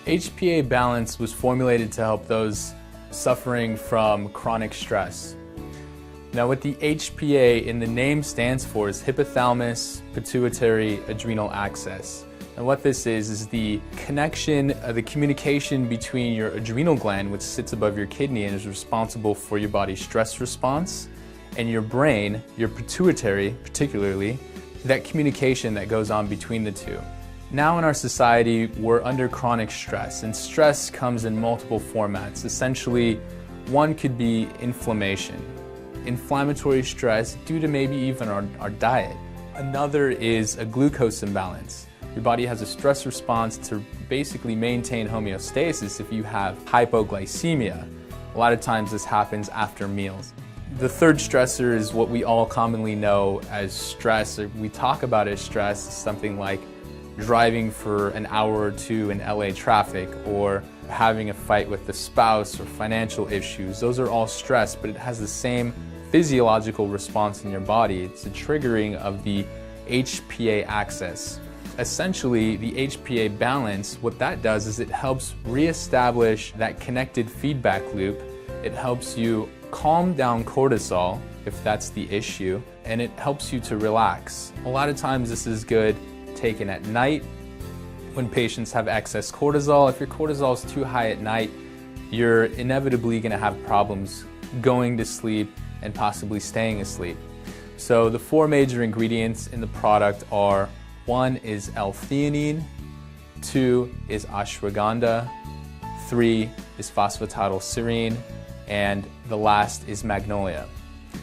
HPA Balance was formulated to help those suffering from chronic stress. Now, what the HPA in the name stands for is hypothalamus pituitary adrenal axis. And what this is the connection, the communication between your adrenal gland, which sits above your kidney and is responsible for your body's stress response, and your brain, your pituitary particularly, that communication that goes on between the two. Now in our society, we're under chronic stress, and stress comes in multiple formats. Essentially, one could be inflammation, inflammatory stress due to maybe even our diet. Another is a glucose imbalance. Your body has a stress response to basically maintain homeostasis if you have hypoglycemia. A lot of times this happens after meals. The third stressor is what we all commonly know as stress, or we talk about as stress, something like driving for an hour or two in LA traffic, or having a fight with the spouse, or financial issues. Those are all stress, but it has the same physiological response in your body. It's a triggering of the HPA axis. Essentially, the HPA balance, what that does is it helps reestablish that connected feedback loop. It helps you calm down cortisol, if that's the issue, and it helps you to relax. A lot of times this is good taken at night when patients have excess cortisol. If your cortisol is too high at night, you're inevitably going to have problems going to sleep and possibly staying asleep. So the four major ingredients in the product are: 1 is L-theanine, 2 is ashwagandha, 3 is phosphatidylserine, and the last is magnolia.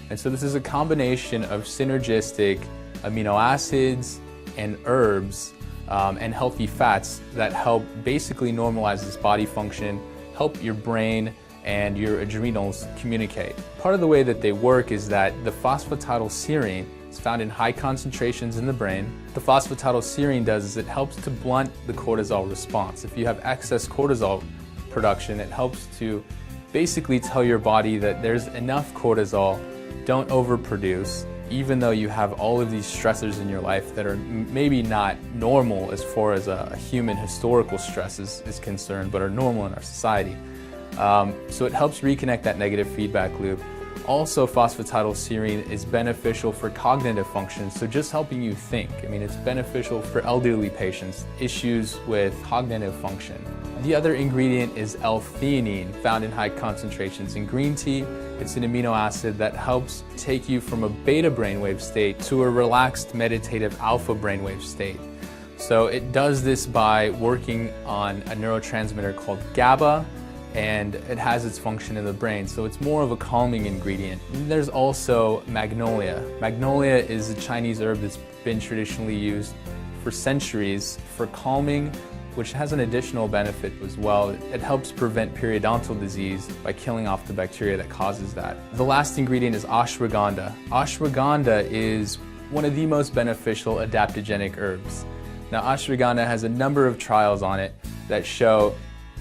And so this is a combination of synergistic amino acids and herbs and healthy fats that help basically normalize this body function, help your brain and your adrenals communicate. Part of the way that they work is that the phosphatidylserine is found in high concentrations in the brain. The phosphatidylserine does is it helps to blunt the cortisol response. If you have excess cortisol production, it helps to basically tell your body that there's enough cortisol, don't overproduce, even though you have all of these stressors in your life that are maybe not normal as far as a human historical stress is concerned, but are normal in our society. So it helps reconnect that negative feedback loop. Also, phosphatidylserine is beneficial for cognitive function, so just helping you think. I mean, it's beneficial for elderly patients, issues with cognitive function. The other ingredient is L-theanine, found in high concentrations in green tea. It's an amino acid that helps take you from a beta brainwave state to a relaxed meditative alpha brainwave state. So it does this by working on a neurotransmitter called GABA, and it has its function in the brain, so it's more of a calming ingredient. There's also magnolia. Magnolia is a Chinese herb that's been traditionally used for centuries for calming, which has an additional benefit as well. It helps prevent periodontal disease by killing off the bacteria that causes that. The last ingredient is ashwagandha. Ashwagandha is one of the most beneficial adaptogenic herbs. Now, ashwagandha has a number of trials on it that show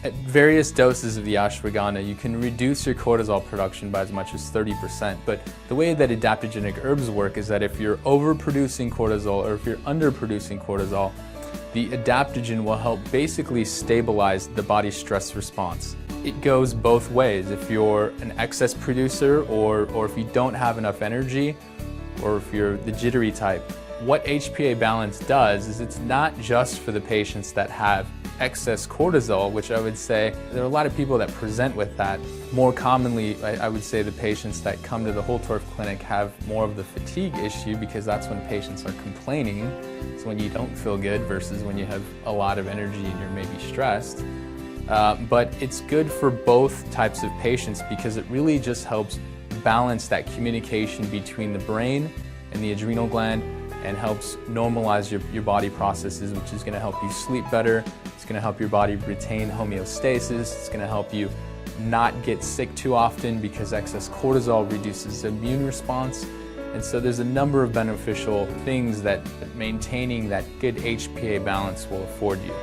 at various doses of the ashwagandha, you can reduce your cortisol production by as much as 30%. But the way that adaptogenic herbs work is that if you're overproducing cortisol or if you're underproducing cortisol, the adaptogen will help basically stabilize the body's stress response. It goes both ways. If you're an excess producer or if you don't have enough energy, or if you're the jittery type, what HPA Balance does is it's not just for the patients that have excess cortisol, which I would say there are a lot of people that present with that. More commonly, I would say the patients that come to the Holtorf Clinic have more of the fatigue issue, because that's when patients are complaining. It's when you don't feel good versus when you have a lot of energy and you're maybe stressed. But it's good for both types of patients because it really just helps balance that communication between the brain and the adrenal gland, and helps normalize your body processes, which is going to help you sleep better. It's going to help your body retain homeostasis. It's going to help you not get sick too often because excess cortisol reduces the immune response. And so there's a number of beneficial things that maintaining that good HPA balance will afford you.